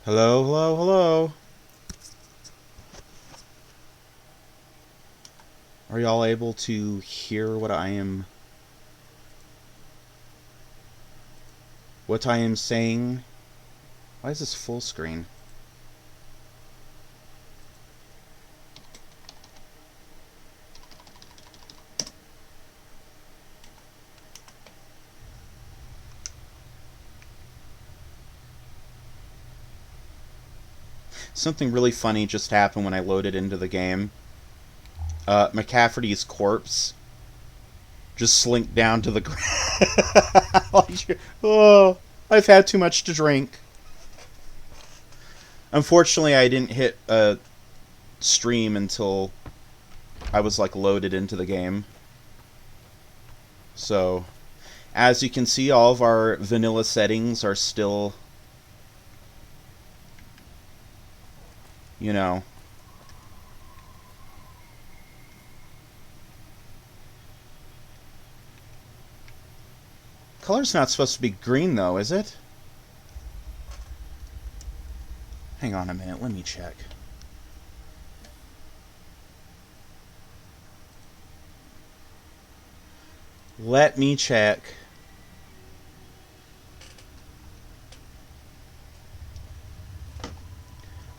Hello, hello, hello. Are y'all able to hear what I am saying? Why is this full screen? Something really funny just happened when I loaded into the game. McCafferty's corpse just slinked down to the ground. Oh, I've had too much to drink. Unfortunately, I didn't hit stream until I was like loaded into the game. So, as you can see, all of our vanilla settings are still, you know, color's not supposed to be green though, is it? Hang on a minute, let me check. Let me check.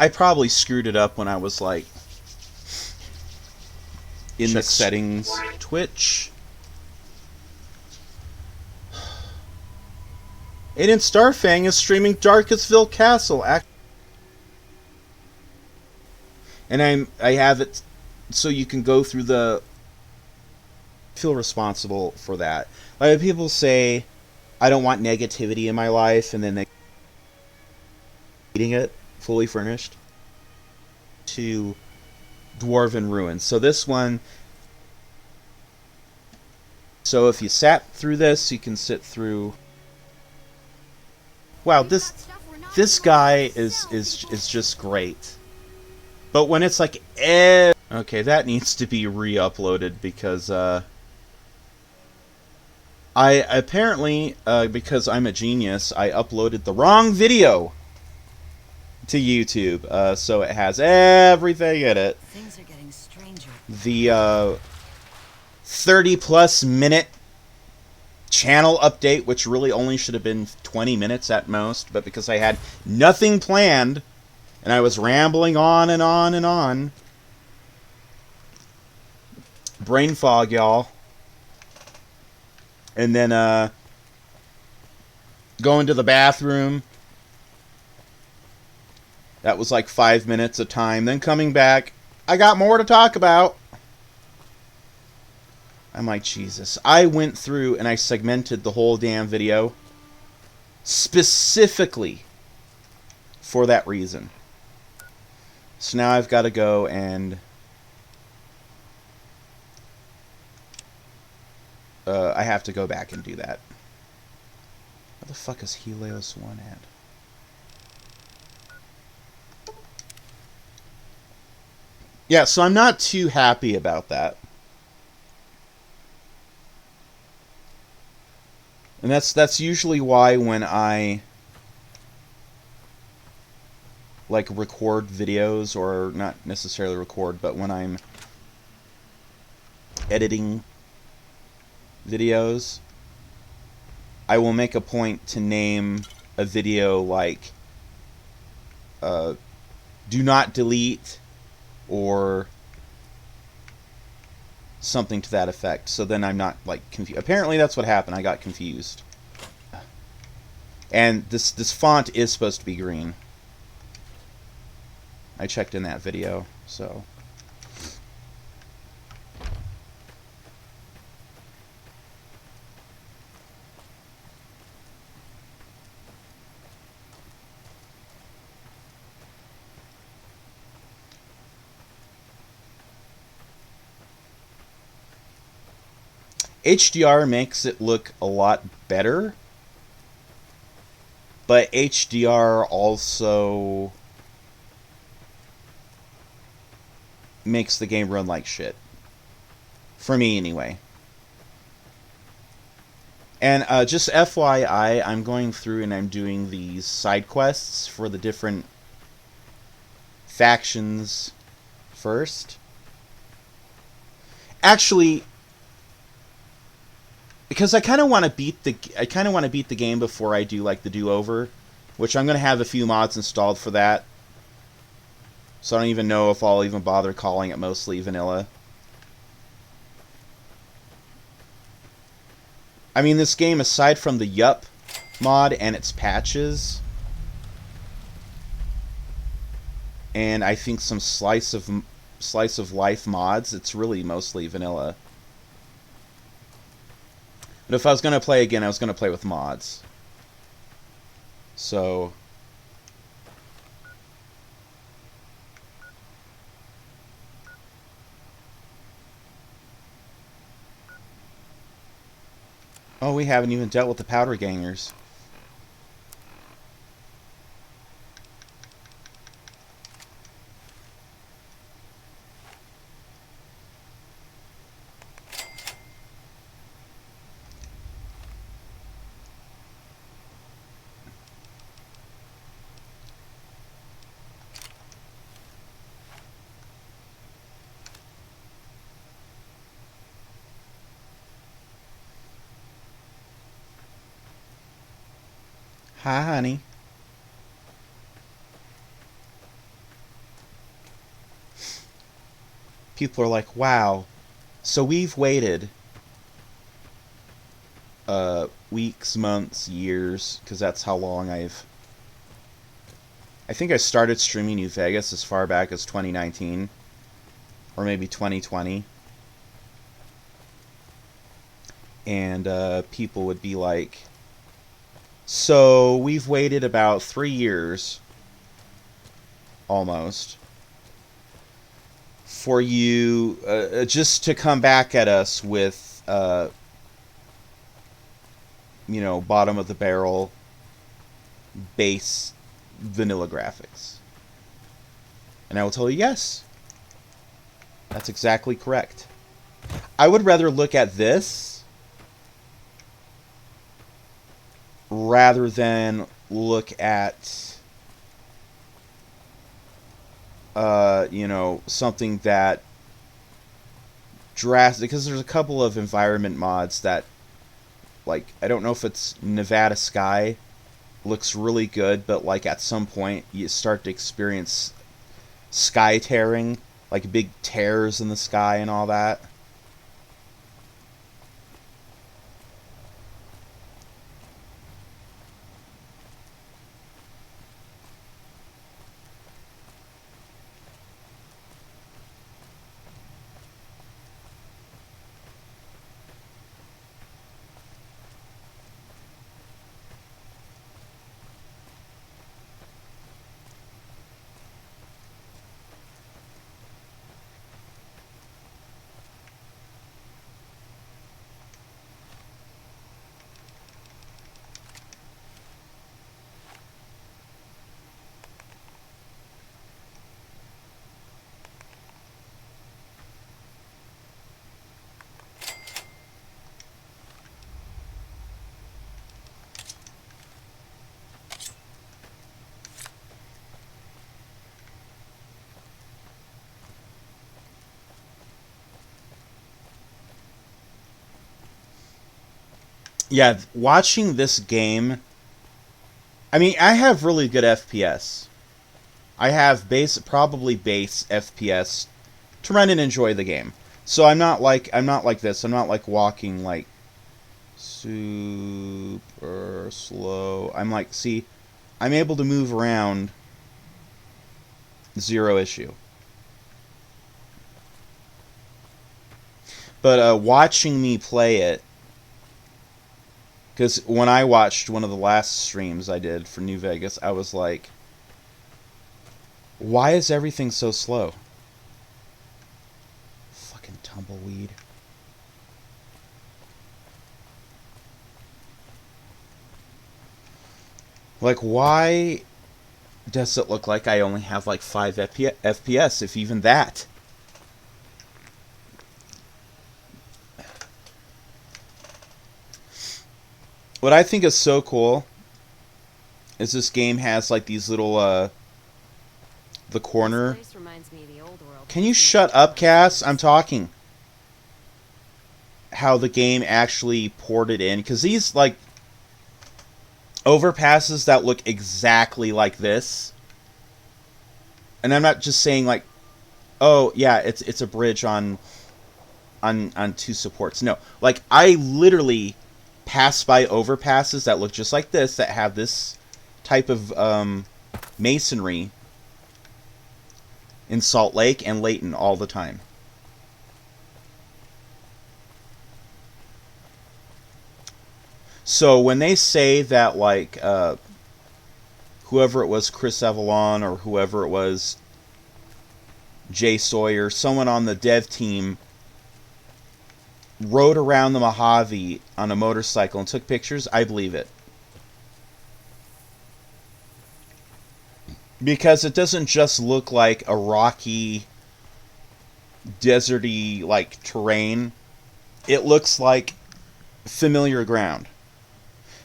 I probably screwed it up when I was like in the settings. Twitch. Aiden Starfang is streaming Darkestville Castle. And I have it so you can go through the... feel responsible for that. Like people say, I don't want negativity in my life, and then they eating it fully furnished to Dwarven Ruins. So this one, so if you sat through this, you can sit through. Wow, this guy is just great. But when it's like okay, that needs to be re-uploaded because I apparently, because I'm a genius, I uploaded the wrong video to YouTube. So it has everything in it. Things are getting stranger. The 30-plus minute channel update, which really only should have been 20 minutes at most, but because I had nothing planned, and I was rambling on and on and on. Brain fog, y'all. And then, going to the bathroom. That was like 5 minutes of time. Then coming back, I got more to talk about. I'm like, Jesus. I went through and I segmented the whole damn video specifically for that reason. So now I've got to go and I have to go back and do that. Where the fuck is Helios 1 at? Yeah, so I'm not too happy about that. And that's usually why when I like record videos, or not necessarily record, but when I'm editing videos, I will make a point to name a video like do not delete or something to that effect, so then I'm not like confused. Apparently that's what happened. I got confused. And this font is supposed to be green. I checked in that video, so HDR makes it look a lot better, but HDR also makes the game run like shit. For me, anyway. And just FYI, I'm going through and I'm doing these side quests for the different factions first. Actually, because I kind of want to beat the game before I do like the do-over, which I'm going to have a few mods installed for that. So I don't even know if I'll even bother calling it mostly vanilla. I mean, this game, aside from the Yup mod and its patches, and I think some slice of life mods, it's really mostly vanilla. But if I was going to play again, I was going to play with mods. So oh, we haven't even dealt with the powder gangers. Hi, honey. People are like, wow, so we've waited weeks, months, years, because that's how long I think I started streaming New Vegas as far back as 2019, or maybe 2020. And people would be like, so we've waited about 3 years, almost, for you just to come back at us with, bottom of the barrel, base vanilla graphics. And I will tell you, yes, that's exactly correct. I would rather look at this rather than look at something that drastic, because there's a couple of environment mods that, like, I don't know if it's Nevada Sky, looks really good, but like at some point you start to experience sky tearing, like big tears in the sky and all that. Yeah, watching this game, I mean, I have really good FPS. I have probably base FPS to run and enjoy the game. So I'm not like this. I'm not like walking like super slow. I'm like, see, I'm able to move around, zero issue. But watching me play it, because when I watched one of the last streams I did for New Vegas, I was like, why is everything so slow? Fucking tumbleweed. Like, why does it look like I only have like 5 FPS, if even that? What I think is so cool is this game has like these little the corner. This place reminds me of the old world. Can you shut up, Cass? I'm talking. How the game actually ported in, because these like overpasses that look exactly like this, and I'm not just saying like, oh yeah, it's a bridge on two supports. No, like I literally pass by overpasses that look just like this, that have this type of masonry in Salt Lake and Layton all the time. So when they say that, like, whoever it was, Chris Avalon, or whoever it was, Jay Sawyer, someone on the dev team, rode around the Mojave on a motorcycle and took pictures, I believe it. Because it doesn't just look like a rocky, deserty, like, terrain. It looks like familiar ground.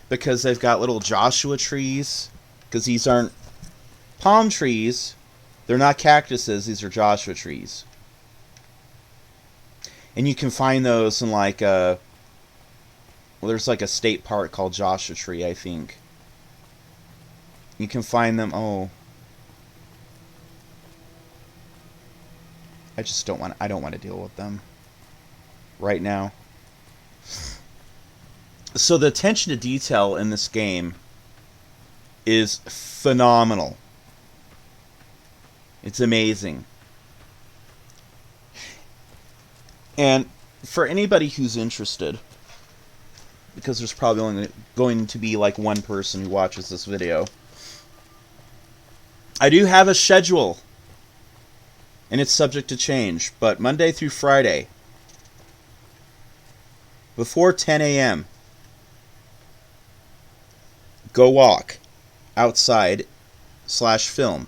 Because they've got little Joshua trees. Because these aren't palm trees. They're not cactuses. These are Joshua trees. And you can find those in like well, there's like a state park called Joshua Tree, I think. You can find them. Oh, I just don't want. I don't want to deal with them right now. So the attention to detail in this game is phenomenal. It's amazing. And for anybody who's interested, because there's probably only going to be like one person who watches this video, I do have a schedule, and it's subject to change, but Monday through Friday, before 10 a.m., go walk outside / film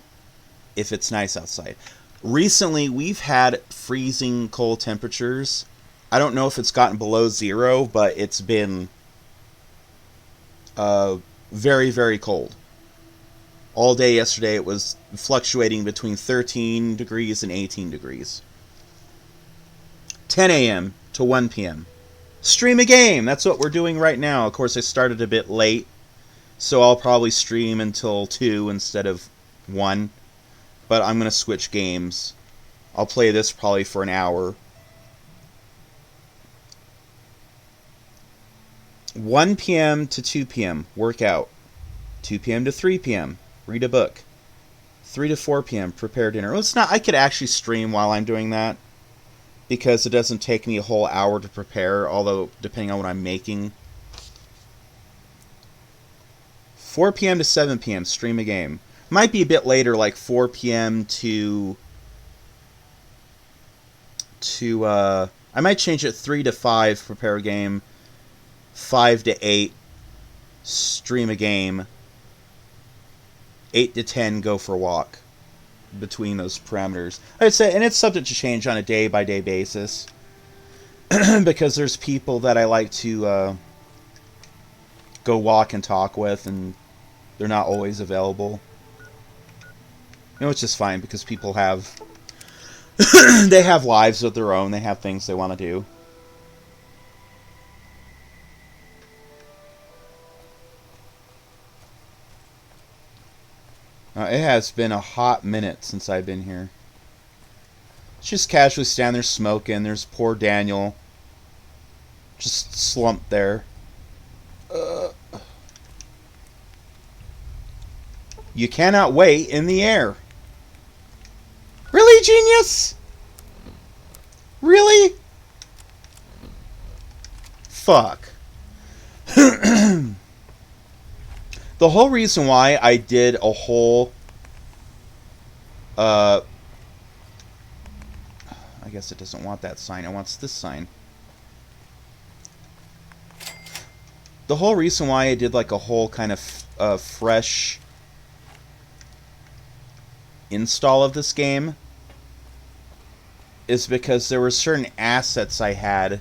if it's nice outside. Recently, we've had freezing cold temperatures. I don't know if it's gotten below 0, but it's been very, very cold. All day yesterday, it was fluctuating between 13 degrees and 18 degrees. 10 a.m. to 1 p.m. Stream a game! That's what we're doing right now. Of course, I started a bit late, so I'll probably stream until 2 instead of 1. But I'm going to switch games. I'll play this probably for an hour. 1 p.m. to 2 p.m. workout. 2 p.m. to 3 p.m. read a book. 3 to 4 p.m. prepare dinner. Well, it's not. I could actually stream while I'm doing that, because it doesn't take me a whole hour to prepare, although depending on what I'm making. 4 p.m. to 7 p.m. stream a game. Might be a bit later, like 4 p.m. to I might change it 3 to 5, prepare a game. 5 to 8, stream a game. 8 to 10, go for a walk. Between those parameters, I'd say, and it's subject to change on a day-by-day basis. Because there's people that I like to go walk and talk with, and they're not always available. You know, it's just fine, because people have they have lives of their own. They have things they want to do. It has been a hot minute since I've been here. Just casually stand there smoking. There's poor Daniel, just slumped there. You cannot wait in the air. Really, genius? Really? Fuck. The whole reason why I did a whole I guess it doesn't want that sign. It wants this sign. The whole reason why I did like a whole kind of fresh install of this game is because there were certain assets I had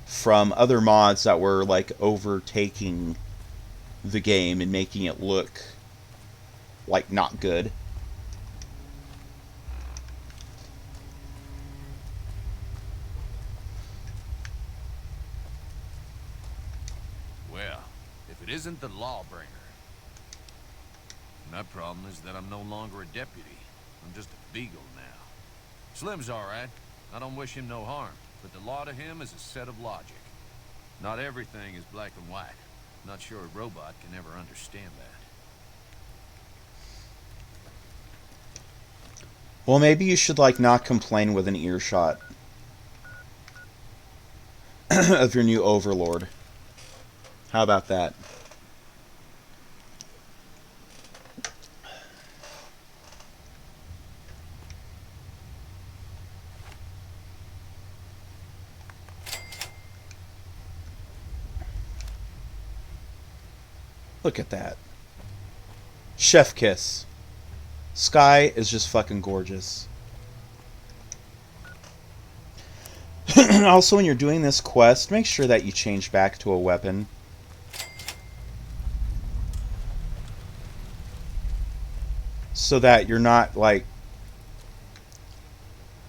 from other mods that were like overtaking the game and making it look like not good. isn't the lawbringer. My problem is that I'm no longer a deputy. I'm just a beagle now. Slim's alright. I don't wish him no harm, but the law to him is a set of logic. Not everything is black and white. Not sure a robot can ever understand that. Well, maybe you should, like, not complain with an earshot of your new overlord. How about that? Look at that. Chef kiss. Sky is just fucking gorgeous. Also, when you're doing this quest, make sure that you change back to a weapon. So that you're not, like,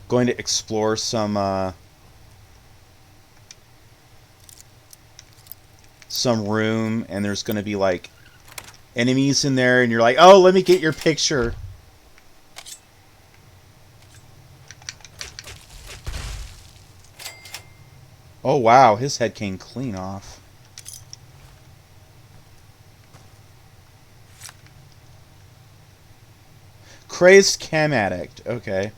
going to explore some room and there's going to be, like, enemies in there and you're like, oh, let me get your picture. Oh, wow, his head came clean off. Crazed chem addict. Okay.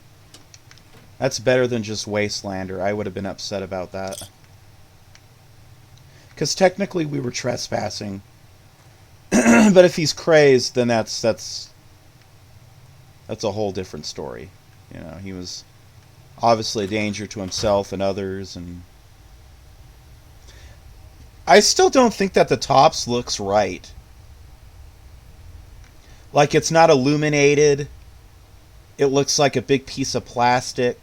That's better than just Wastelander. I would have been upset about that. Because technically we were trespassing. But if he's crazed, then that's a whole different story. You know, he was obviously a danger to himself and others, and I still don't think that the tops looks right. Like, it's not illuminated. It looks like a big piece of plastic.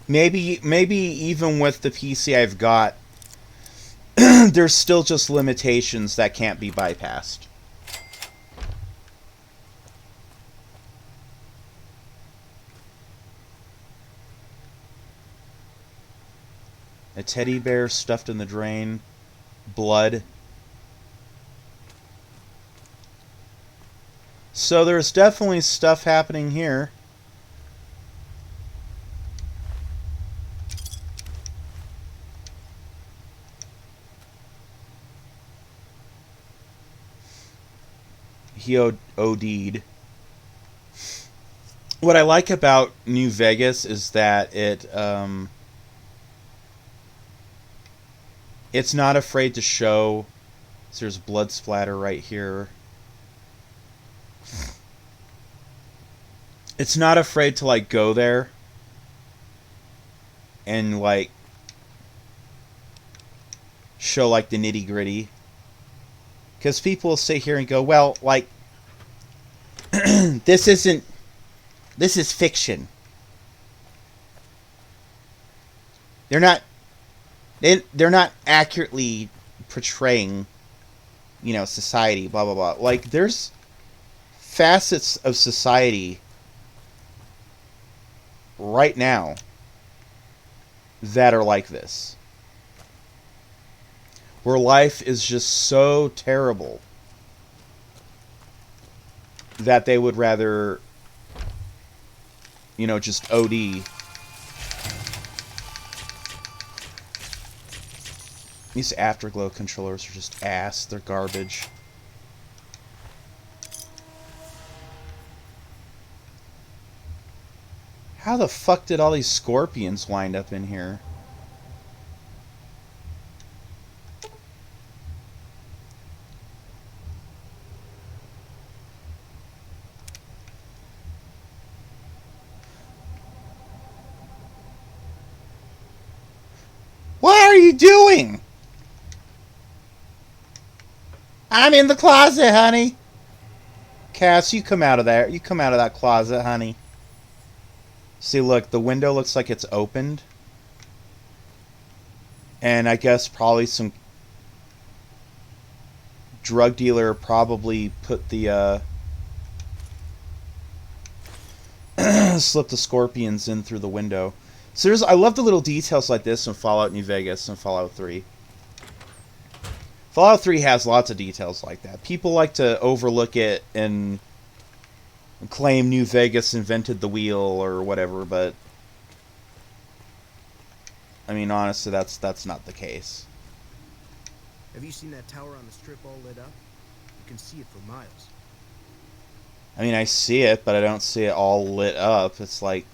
Maybe even with the PC I've got, there's still just limitations that can't be bypassed. A teddy bear stuffed in the drain. Blood. So there's definitely stuff happening here. He OD'd. What I like about New Vegas is that it's not afraid to show. So there's blood splatter right here. It's not afraid to, like, go there and, like, show, like, the nitty gritty. Because people will sit here and go, well, like, this is fiction. They're not accurately portraying, you know, society, blah, blah, blah. Like, there's facets of society right now that are like this. Where life is just so terrible that they would rather, you know, just OD. These Afterglow controllers are just ass. They're garbage. How the fuck did all these scorpions wind up in here? What are you doing? I'm in the closet, honey. Cass, you come out of there. You come out of that closet, honey. See, look, the window looks like it's opened. And I guess probably some drug dealer probably put the, slipped the scorpions in through the window. So I love the little details like this in Fallout New Vegas and Fallout 3. Fallout 3 has lots of details like that. People like to overlook it and claim New Vegas invented the wheel or whatever, but I mean, honestly, that's not the case. Have you seen that tower on the strip all lit up? You can see it for miles. I mean, I see it, but I don't see it all lit up. It's like...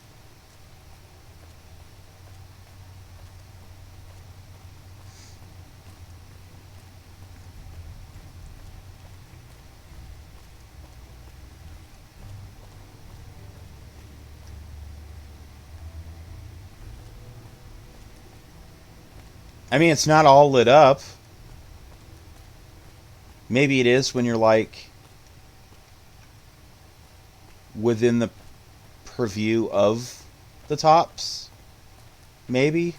I mean, it's not all lit up. Maybe it is when you're, like, within the purview of the tops. Maybe.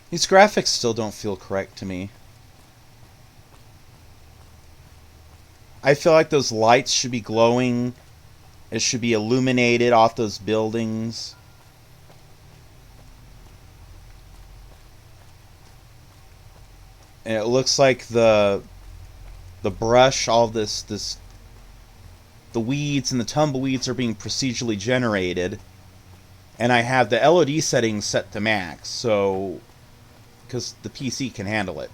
These graphics still don't feel correct to me. I feel like those lights should be glowing. It should be illuminated off those buildings. And it looks like the brush, all this the weeds and the tumbleweeds are being procedurally generated. And I have the LOD settings set to max, so because the PC can handle it.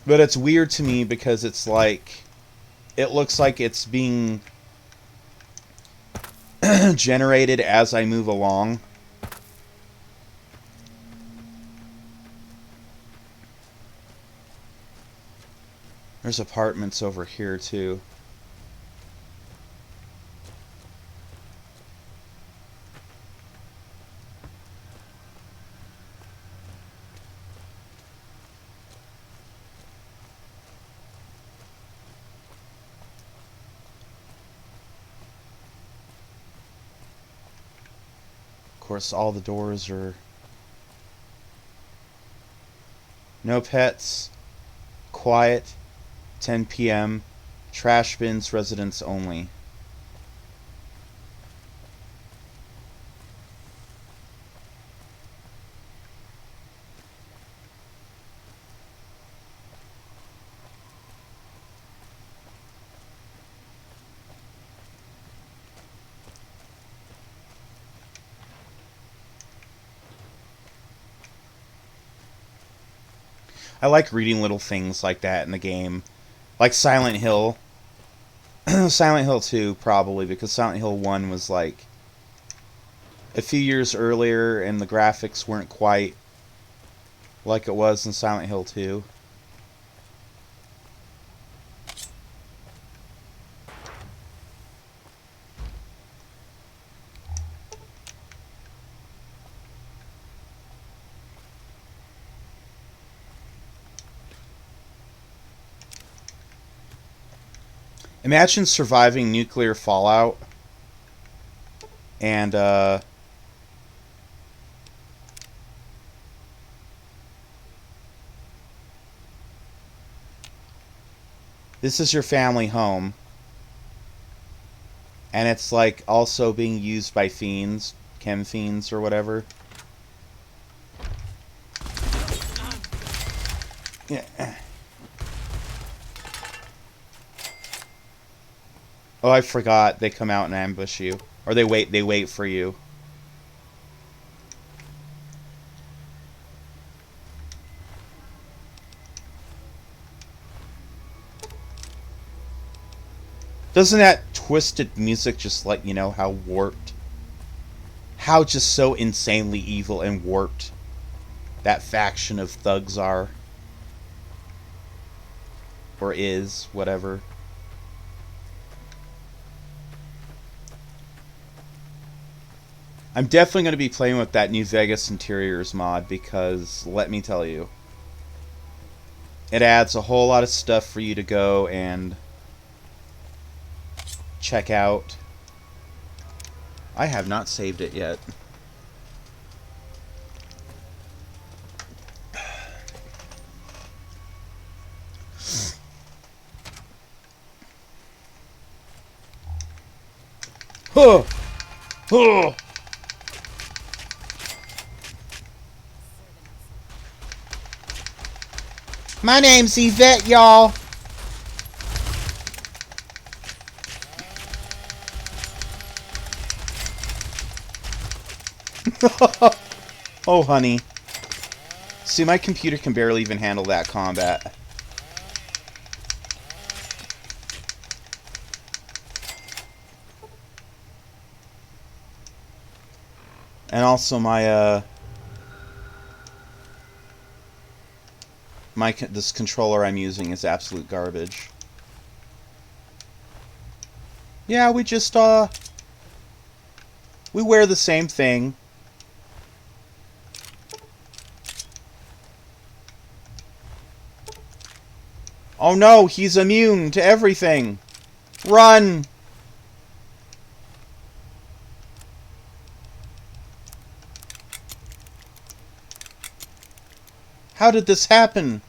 But it's weird to me because it's like, it looks like it's being generated as I move along. There's apartments over here too. Of course, all the doors are... No pets. Quiet. 10 p.m. Trash bins, residents only. I like reading little things like that in the game. Like Silent Hill. Silent Hill 2, probably, because Silent Hill 1 was like a few years earlier and the graphics weren't quite like it was in Silent Hill 2. Imagine surviving nuclear fallout and this is your family home and it's like also being used by fiends, chem fiends or whatever. Yeah. Oh, I forgot. They come out and ambush you. Or they wait for you. Doesn't that twisted music just let you know how warped, how just so insanely evil and warped that faction of thugs are? Or is, whatever. I'm definitely going to be playing with that New Vegas Interiors mod because, let me tell you, it adds a whole lot of stuff for you to go and check out. I have not saved it yet. Huh. Huh. My name's Yvette, y'all. Oh, honey. See, my computer can barely even handle that combat. And also my, this controller I'm using is absolute garbage. Yeah, we just, we wear the same thing. Oh no, he's immune to everything. Run! How did this happen?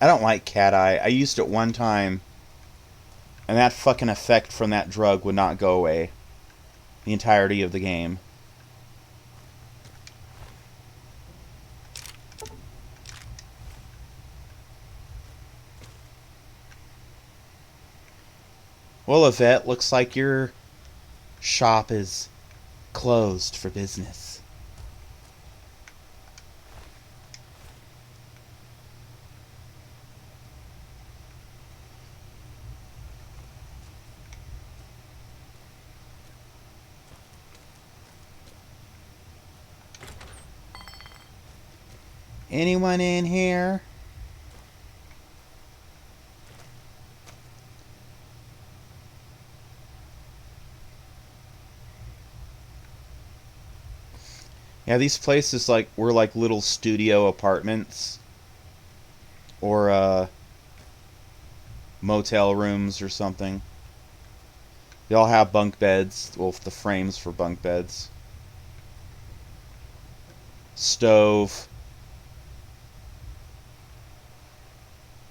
I don't like cat eye. I used it one time, and that fucking effect from that drug would not go away the entirety of the game. Well, Yvette, looks like your shop is closed for business. Anyone in here? Yeah, these places were like little studio apartments or motel rooms or something. They all have bunk beds, well, the frames for bunk beds. Stove.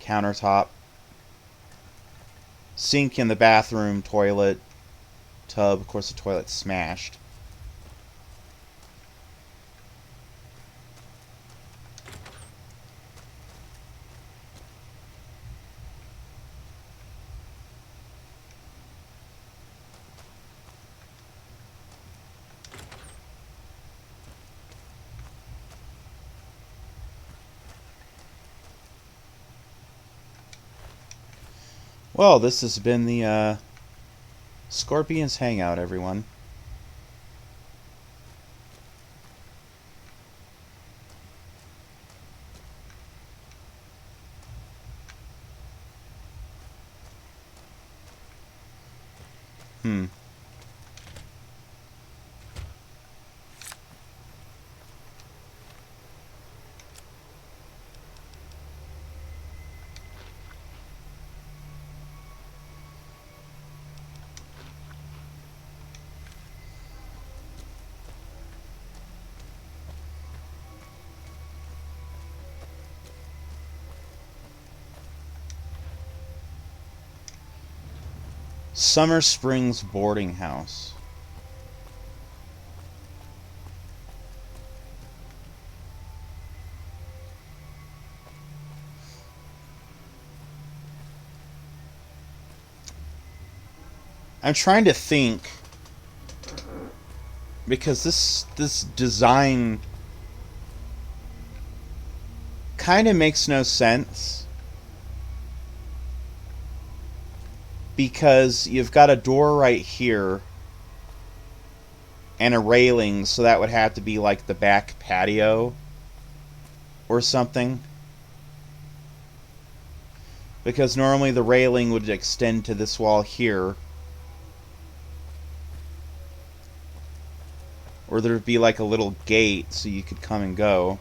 Countertop. Sink in the bathroom, toilet, tub. Of course, the toilet's smashed. Well, this has been the Scorpions Hangout, everyone. Hmm. Summer Springs Boarding House. I'm trying to think, because this design kind of makes no sense, because you've got a door right here and a railing, so that would have to be like the back patio or something, because normally the railing would extend to this wall here, or there'd be like a little gate so you could come and go.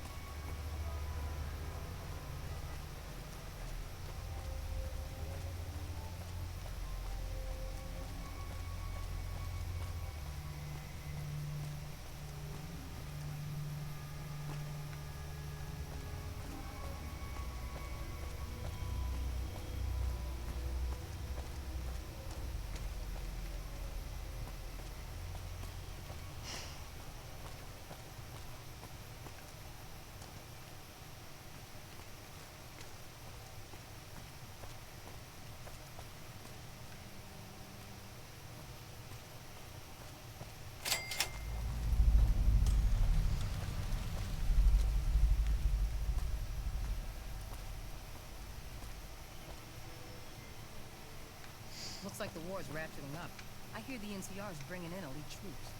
like the war's ratcheting up. I hear the NCR's bringing in elite troops.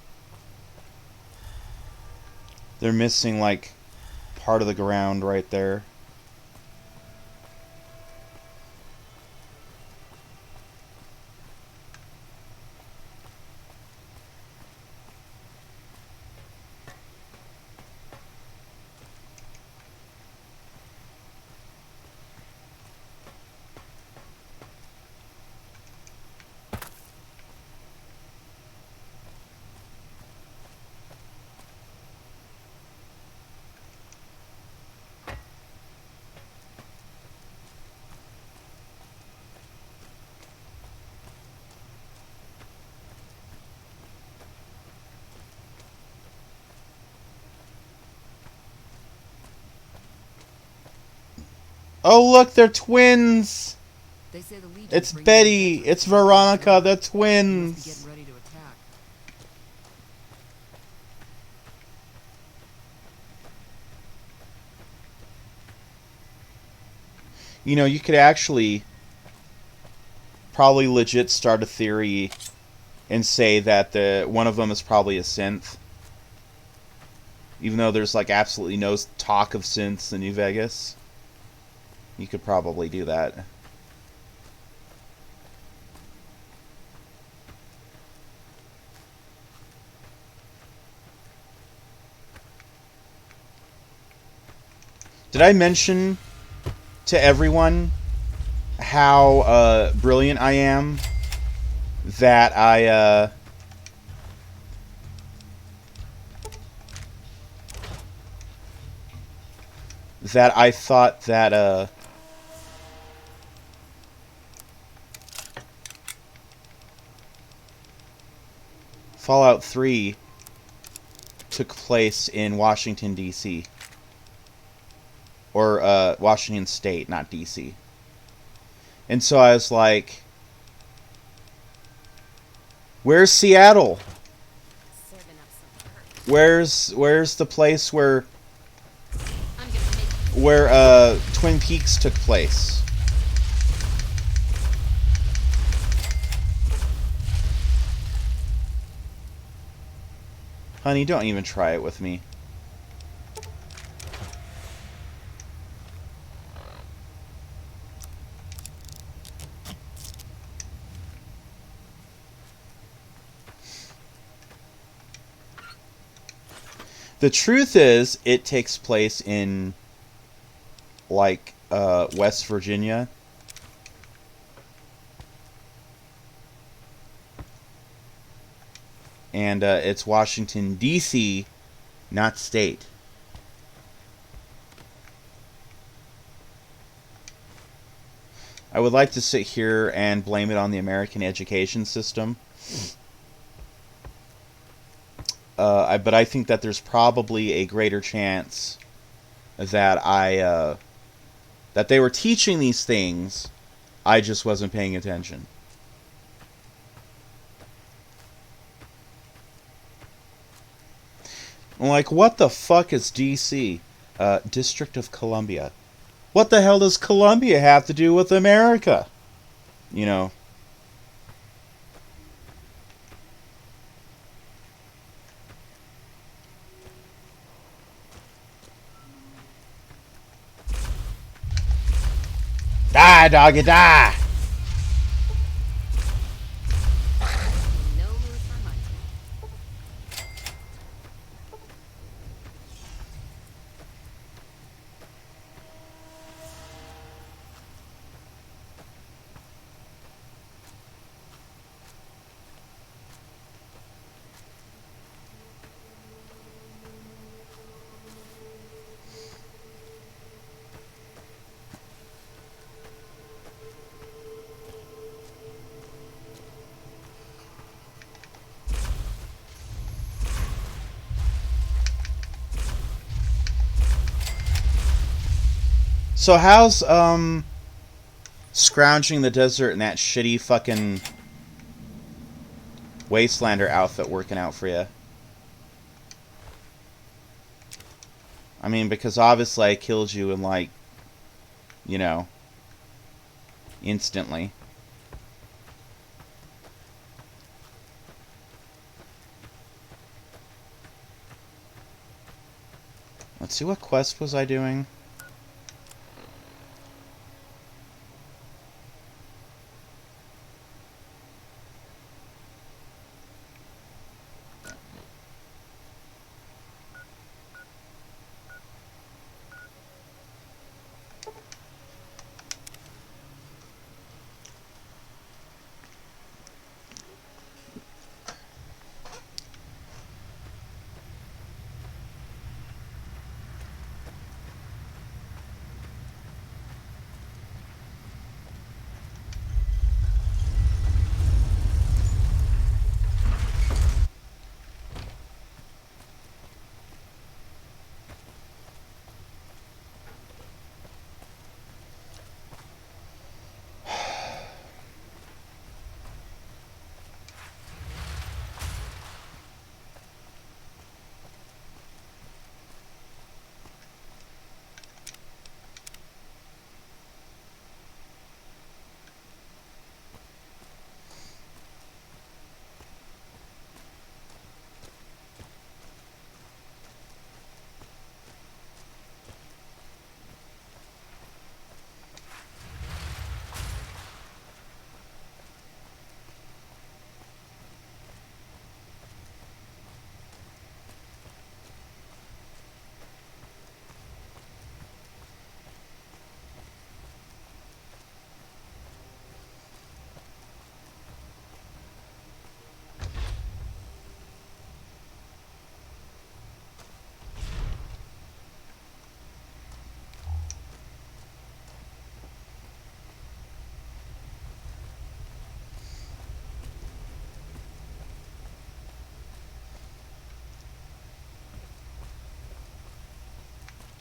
They're missing, like, part of the ground right there. Oh, look, they're twins! They say the Legion It's Betty! It's Veronica, they're twins! Getting ready to attack. You know, you could actually probably legit start a theory and say that one of them is probably a synth. Even though there's, like, absolutely no talk of synths in New Vegas. You could probably do that. Did I mention to everyone how brilliant I am that I thought that Fallout 3 took place in Washington, D.C. Or Washington State, not D.C. And so I was like, where's Seattle? Where's the place where Twin Peaks took place? Honey, don't even try it with me. The truth is, it takes place in, like, West Virginia. And it's Washington, D.C., not state. I would like to sit here and blame it on the American education system. But I think that there's probably a greater chance that that they were teaching these things, I just wasn't paying attention. I'm like, what the fuck is DC? District of Columbia. What the hell does Columbia have to do with America? You know. Die, doggy, die! No mood for money. So how's scrounging the desert in that shitty fucking Wastelander outfit working out for you? I mean, because obviously I killed you in, like, you know, instantly. Let's see, what quest was I doing?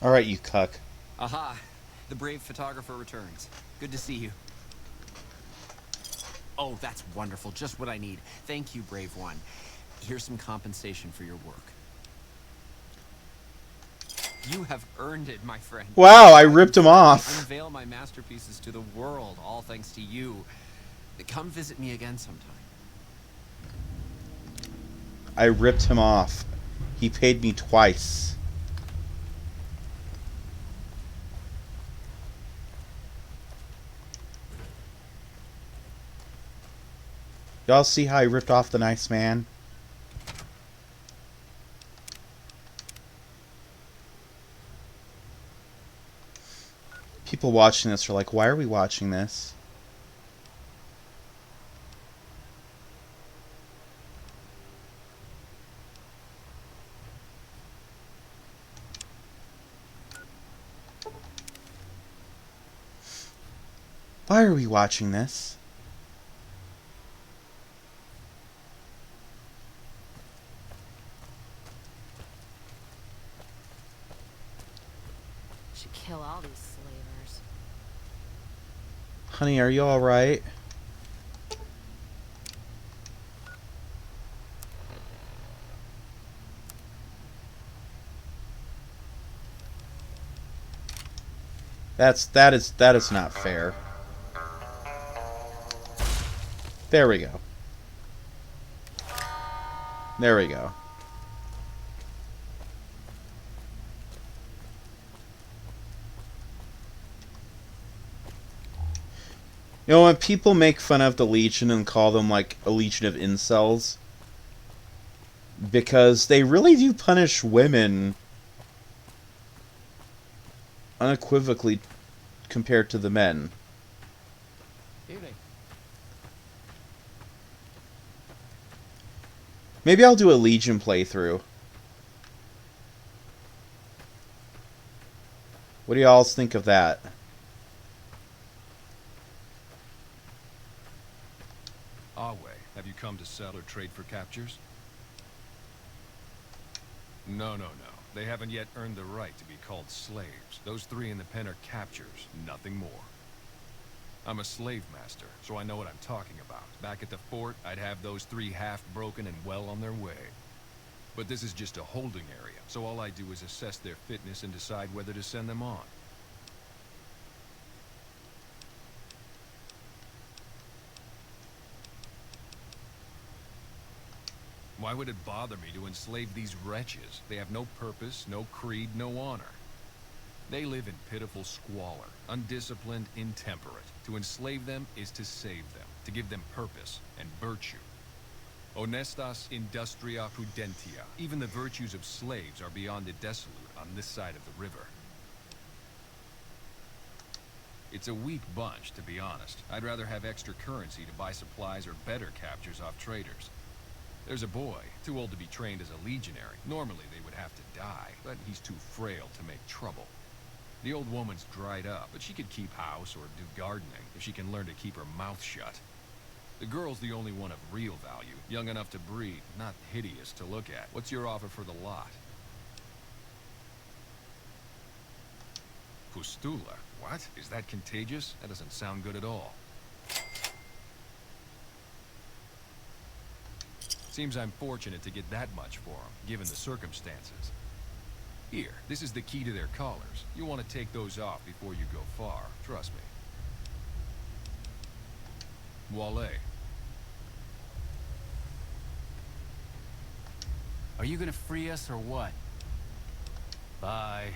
Alright, you cuck. Aha! The brave photographer returns. Good to see you. Oh, that's wonderful. Just what I need. Thank you, brave one. Here's some compensation for your work. You have earned it, my friend. Wow, I ripped him off. Unveil my masterpieces to the world, all thanks to you. Come visit me again sometime. I ripped him off. He paid me twice. Y'all see how I ripped off the nice man? People watching this are like, why are we watching this? Why are we watching this? Should kill all these slavers. Honey, are you alright? That is not fair. There we go. There we go. You know, when people make fun of the Legion and call them like a legion of incels, because they really do punish women unequivocally compared to the men. Maybe I'll do a Legion playthrough. What do y'all think of that? Awe, have you come to sell or trade for captures? No. They haven't yet earned the right to be called slaves. Those three in the pen are captures, nothing more. I'm a slave master, so I know what I'm talking about. Back at the fort, I'd have those three half-broken and well on their way. But this is just a holding area, so all I do is assess their fitness and decide whether to send them on. Why would it bother me to enslave these wretches? They have no purpose, no creed, no honor. They live in pitiful squalor, undisciplined, intemperate. To enslave them is to save them, to give them purpose and virtue. Honestas industria prudentia. Even the virtues of slaves are beyond the desolate on this side of the river. It's a weak bunch, to be honest. I'd rather have extra currency to buy supplies or better captures off traders. There's a boy, too old to be trained as a legionary. Normally they would have to die, but he's too frail to make trouble. The old woman's dried up, but she could keep house or do gardening if she can learn to keep her mouth shut. The girl's the only one of real value, young enough to breed, not hideous to look at. What's your offer for the lot? Pustula? What? Is that contagious? That doesn't sound good at all. Seems I'm fortunate to get that much for them, given the circumstances. Here, this is the key to their collars. You want to take those off before you go far, trust me. Wale. Are you gonna free us or what? Bye.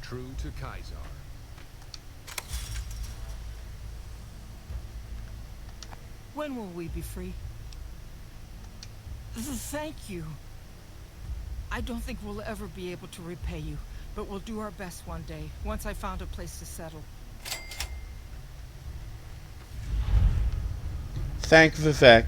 True to Kaiser. When will we be free? Thank you. I don't think we'll ever be able to repay you, but we'll do our best one day, once I found a place to settle. Thank Vivek.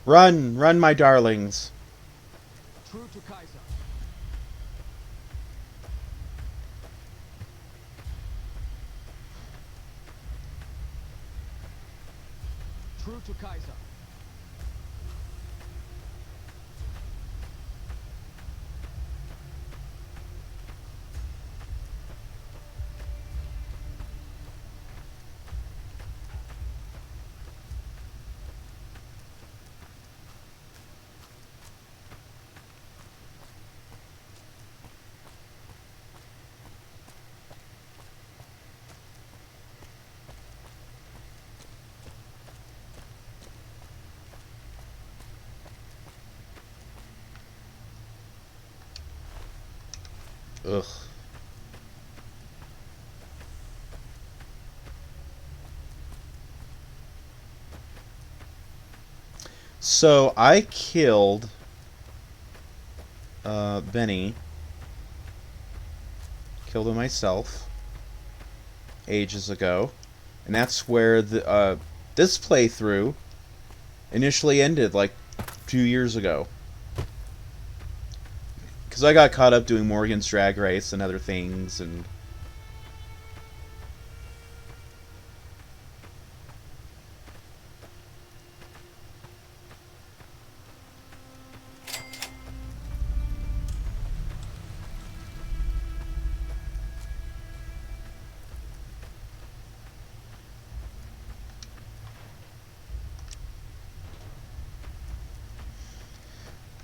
Run, run, my darlings. True to Kaiser. True to Kaiser. Ugh. So I killed Benny. Killed him myself ages ago, and that's where the this playthrough initially ended, like 2 years ago. Because I got caught up doing Morgan's Drag Race and other things, and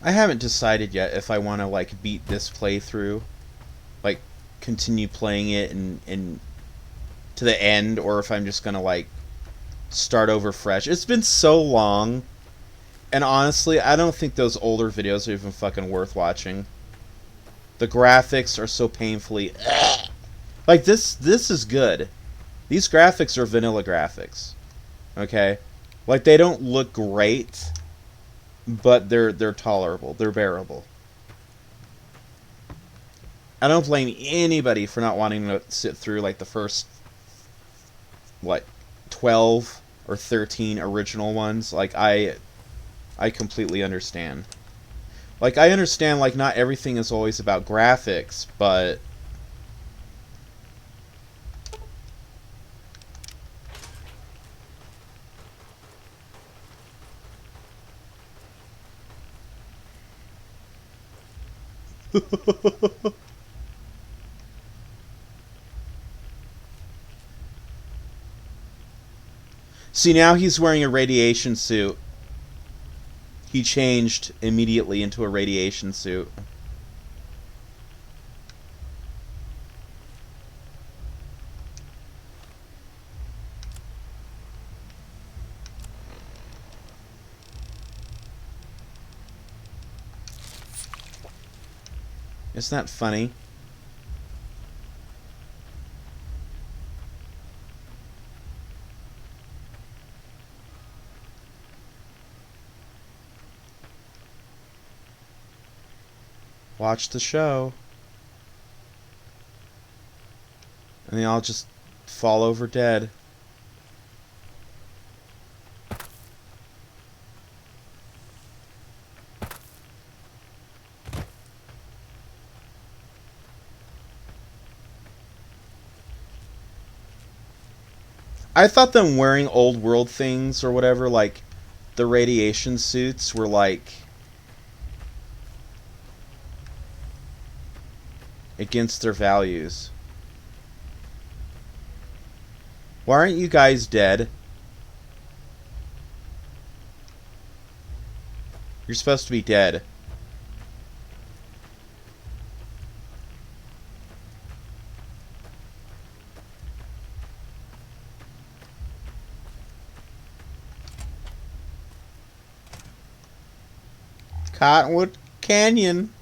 I haven't decided yet if I want to like beat this playthrough, like continue playing it and to the end, or if I'm just gonna like start over fresh. It's been so long, and honestly, I don't think those older videos are even fucking worth watching. The graphics are so painfully like this is good. These graphics are vanilla graphics. Okay? Like they don't look great, but they're tolerable. They're bearable. I don't blame anybody for not wanting to sit through like the first 12 or 13 original ones. Like I completely understand. Like I understand like not everything is always about graphics, but See, now he's wearing a radiation suit. He changed immediately into a radiation suit. Isn't that funny? Watch the show. And they all just fall over dead. I thought them wearing old world things or whatever, like the radiation suits, were like against their values. Why aren't you guys dead? You're supposed to be dead. Cottonwood Canyon.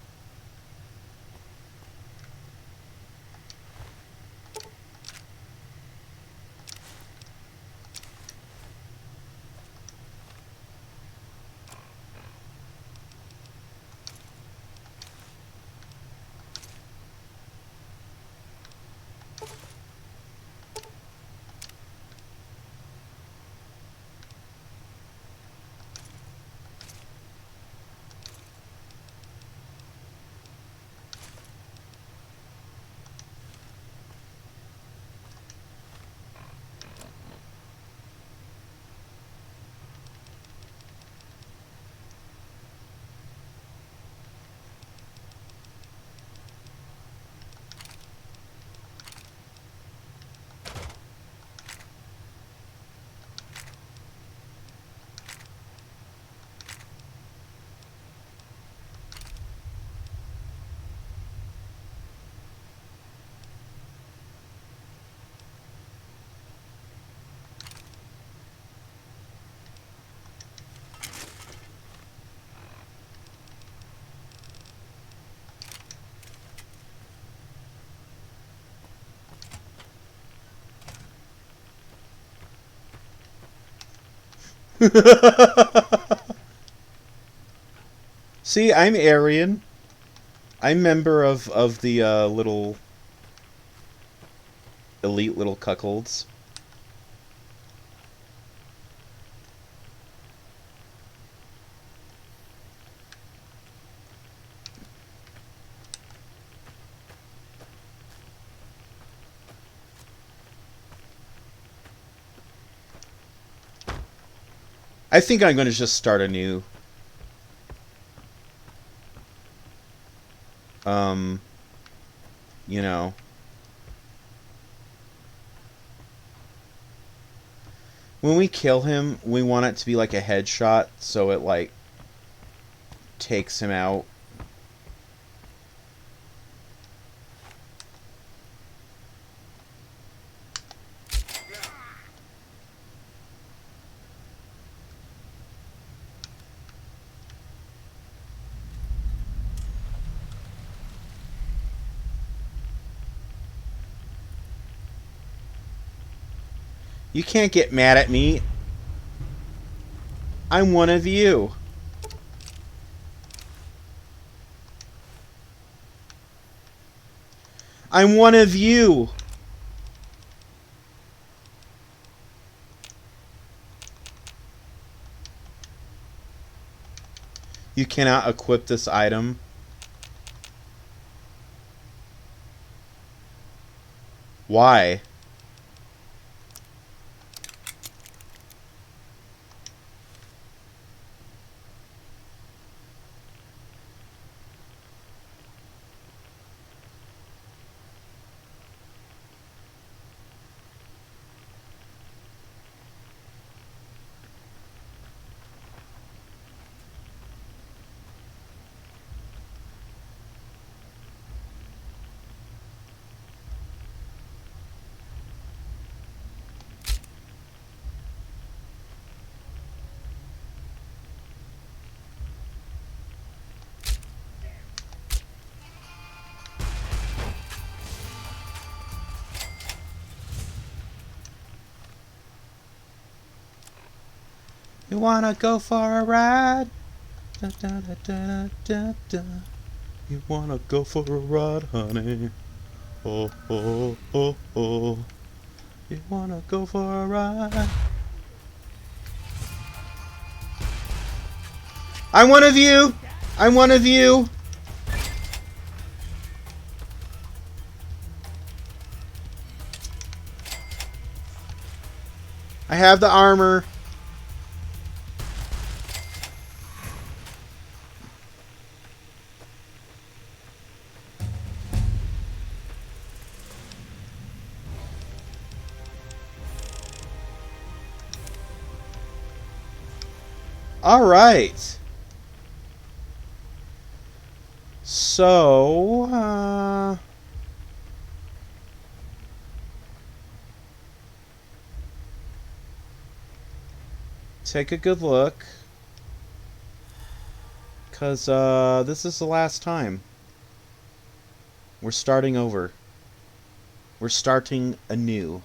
See, I'm Aryan. I'm member of the little elite little cuckolds. I think I'm going to just start a new you know, when we kill him, we want it to be like a headshot, so it like takes him out. You can't get mad at me. I'm one of you. I'm one of you. You cannot equip this item. Why? You wanna go for a ride? Da, da, da, da, da, da. You wanna go for a ride, honey? Oh, oh, oh, oh. You wanna go for a ride? I'm one of you! I'm one of you! I have the armor. All right. So, take a good look, because this is the last time. We're starting over. We're starting anew.